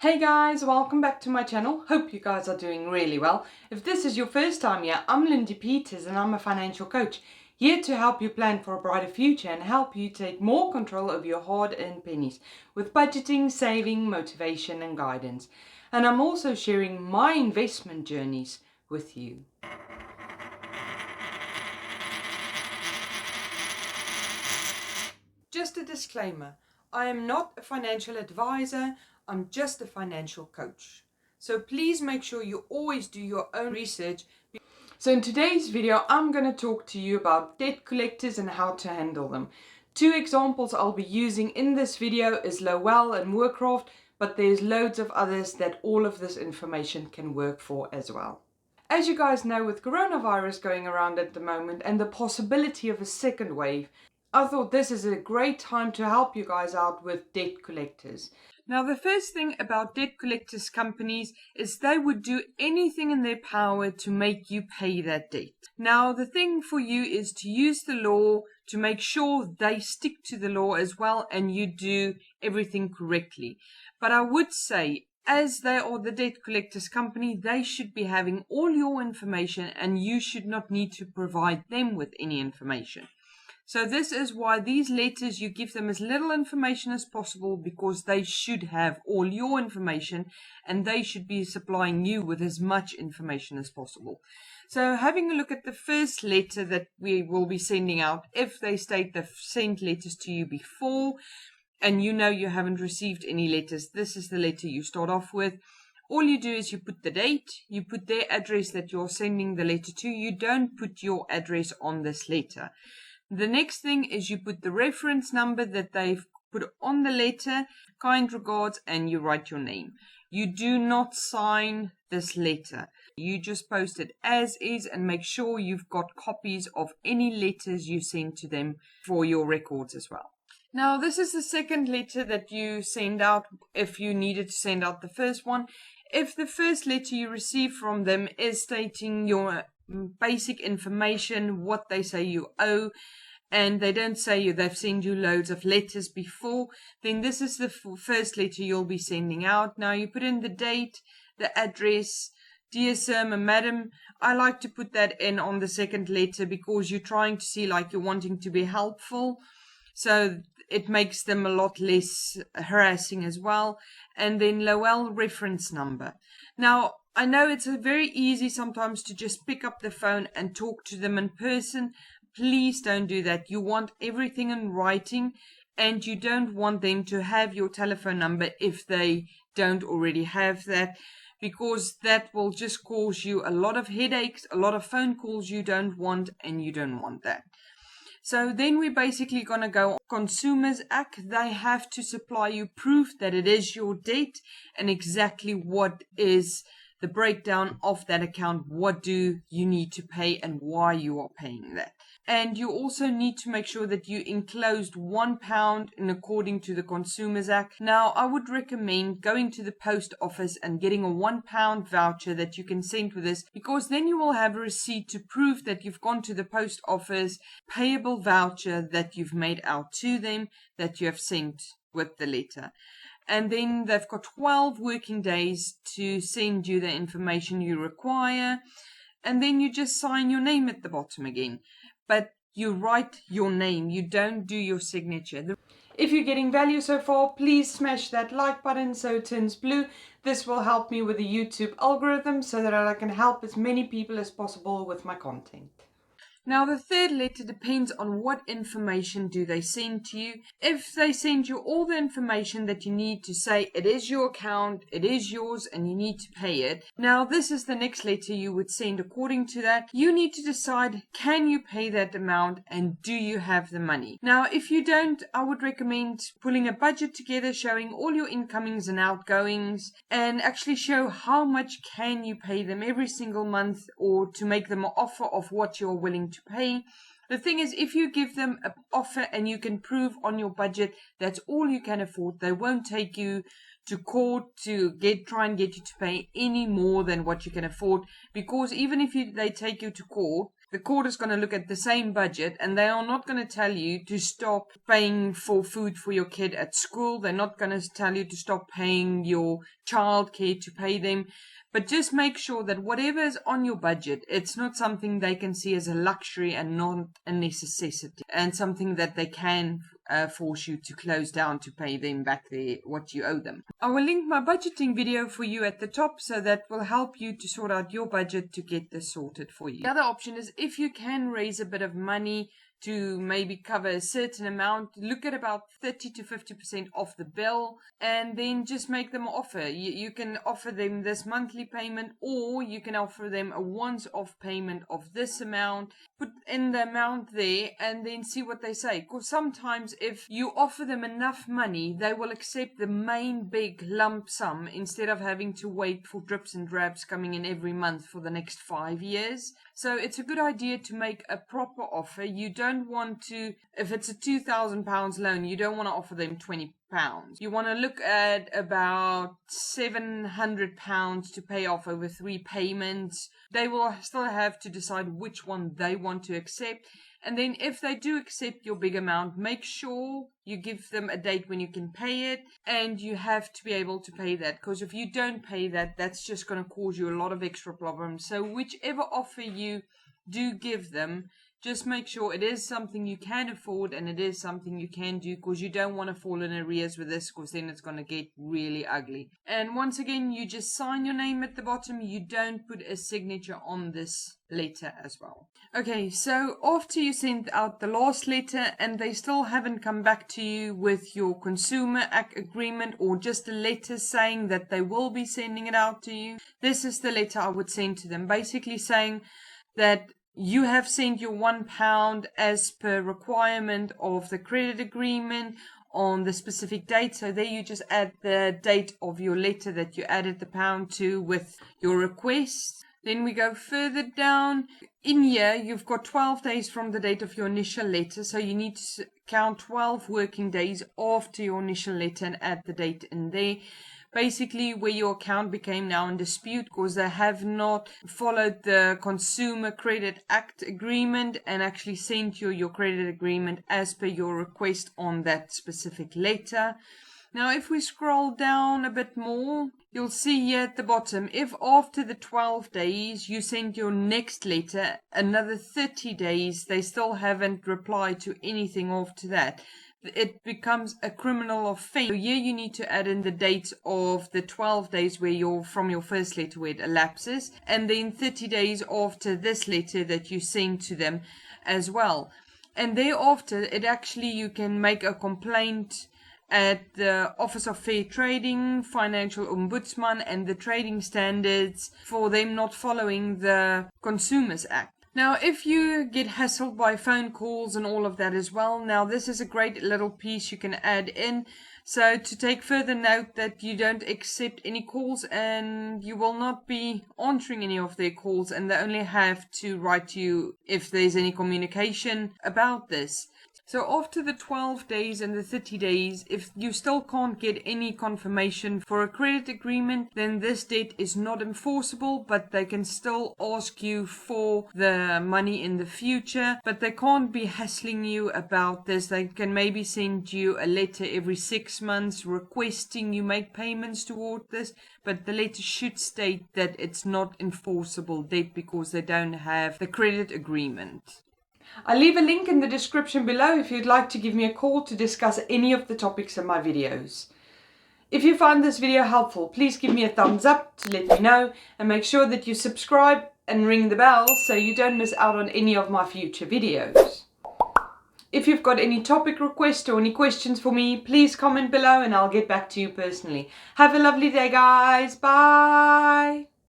Hey guys, welcome back to my channel. Hope you guys are doing really well. If this is your first time here, I'm Lindy Peters and I'm a financial coach, here to help you plan for a brighter future and help you take more control of your hard-earned pennies with budgeting, saving, motivation and guidance. And I'm also sharing my investment journeys with you. Just a disclaimer, I am not a financial advisor, I'm just a financial coach. So please make sure you always do your own research. So in today's video, I'm going to talk to you about debt collectors and how to handle them. Two examples I'll be using in this video is Lowell and Moorcraft, but there's loads of others that all of this information can work for as well. As you guys know, with coronavirus going around at the moment and the possibility of a second wave, I thought this is a great time to help you guys out with debt collectors. Now, the first thing about debt collectors companies is they would do anything in their power to make you pay that debt. Now, the thing for you is to use the law to make sure they stick to the law as well and you do everything correctly. But I would say, as they are the debt collectors company, they should be having all your information and you should not need to provide them with any information. So this is why these letters, you give them as little information as possible because they should have all your information and they should be supplying you with as much information as possible. So having a look at the first letter that we will be sending out, if they state they've sent letters to you before and you know you haven't received any letters, this is the letter you start off with. All you do is you put the date, you put their address that you're sending the letter to, you don't put your address on this letter. The next thing is you put the reference number that they've put on the letter, kind regards, and you write your name. You do not sign this letter. You just post it as is and make sure you've got copies of any letters you send to them for your records as well. Now, this is the second letter that you send out if you needed to send out the first one. If the first letter you receive from them is stating your basic information, what they say you owe, and they don't say they've sent you loads of letters before, then this is the first letter you'll be sending out. Now you put in the date, the address, dear sir, madam. I like to put that in on the second letter because you're trying to see like you're wanting to be helpful. So it makes them a lot less harassing as well. And then Lowell reference number. Now, I know it's very easy sometimes to just pick up the phone and talk to them in person. Please don't do that. You want everything in writing and you don't want them to have your telephone number if they don't already have that, because that will just cause you a lot of headaches, a lot of phone calls you don't want, and you don't want that. So then we're basically going to go on Consumers Act. They have to supply you proof that it is your debt and exactly what is the breakdown of that account. What do you need to pay and why you are paying that. And you also need to make sure that you enclosed £1 in according to the Consumers Act. Now, I would recommend going to the post office and getting a £1 voucher that you can send with this, because then you will have a receipt to prove that you've gone to the post office, payable voucher that you've made out to them, that you have sent with the letter. And then they've got 12 working days to send you the information you require. And then you just sign your name at the bottom again. But you write your name, you don't do your signature. If you're getting value so far, please smash that like button so it turns blue. This will help me with the YouTube algorithm so that I can help as many people as possible with my content. Now, the third letter depends on what information do they send to you. If they send you all the information that you need to say it is your account, it is yours, and you need to pay it. Now, this is the next letter you would send according to that. You need to decide, can you pay that amount and do you have the money? Now, if you don't, I would recommend pulling a budget together showing all your incomings and outgoings and actually show how much can you pay them every single month, or to make them an offer of what you're willing to pay. The thing is, if you give them an offer and you can prove on your budget that's all you can afford, they won't take you to court to try and get you to pay any more than what you can afford, because even if they take you to court, the court is going to look at the same budget, and they are not going to tell you to stop paying for food for your kid at school. They're not going to tell you to stop paying your childcare, to pay them. But just make sure that whatever is on your budget, it's not something they can see as a luxury and not a necessity, and something that they can force you to close down to pay them back what you owe them. I will link my budgeting video for you at the top, so that will help you to sort out your budget to get this sorted for you. The other option is, if you can raise a bit of money to maybe cover a certain amount, look at about 30 to 50% off the bill, and then just make them an offer. You can offer them this monthly payment, or you can offer them a once-off payment of this amount, put in the amount there, and then see what they say. Because sometimes if you offer them enough money, they will accept the main big lump sum instead of having to wait for drips and drabs coming in every month for the next 5 years. So it's a good idea to make a proper offer. You don't want to, if it's a £2,000 loan, you don't want to offer them £20. You want to look at about £700 to pay off over 3 payments. They will still have to decide which one they want to accept. And then if they do accept your big amount, make sure you give them a date when you can pay it, and you have to be able to pay that, because if you don't pay that, that's just going to cause you a lot of extra problems. So whichever offer you do give them, just make sure it is something you can afford and it is something you can do, because you don't want to fall in arrears with this, because then it's going to get really ugly. And once again, you just sign your name at the bottom. You don't put a signature on this letter as well. Okay, so after you send out the last letter and they still haven't come back to you with your Consumer Act agreement, or just a letter saying that they will be sending it out to you, this is the letter I would send to them, basically saying that you have sent your £1 as per requirement of the credit agreement on the specific date. So there you just add the date of your letter that you added the pound to with your request. Then we go further down. In here, you've got 12 days from the date of your initial letter. So you need to count 12 working days after your initial letter and add the date in there. Basically, where your account became now in dispute because they have not followed the Consumer Credit Act agreement and actually sent you your credit agreement as per your request on that specific letter. Now, if we scroll down a bit more, you'll see here at the bottom, if after the 12 days you send your next letter, another 30 days, they still haven't replied to anything after that, it becomes a criminal offence. So here you need to add in the date of the 12 days where you're from your first letter where it elapses, and then 30 days after this letter that you send to them as well. And thereafter, it actually, you can make a complaint at the Office of Fair Trading, Financial Ombudsman, and the trading standards for them not following the Consumers Act. Now, if you get hassled by phone calls and all of that as well, now this is a great little piece you can add in. So to take further note that you don't accept any calls and you will not be answering any of their calls, and they only have to write to you if there's any communication about this. So after the 12 days and the 30 days, if you still can't get any confirmation for a credit agreement, then this debt is not enforceable, but they can still ask you for the money in the future, but they can't be hassling you about this. They can maybe send you a letter every 6 months requesting you make payments toward this, but the letter should state that it's not enforceable debt because they don't have the credit agreement. I'll leave a link in the description below if you'd like to give me a call to discuss any of the topics in my videos. If you found this video helpful, please give me a thumbs up to let me know, and make sure that you subscribe and ring the bell so you don't miss out on any of my future videos. If you've got any topic requests or any questions for me, please comment below and I'll get back to you personally. Have a lovely day, guys. Bye.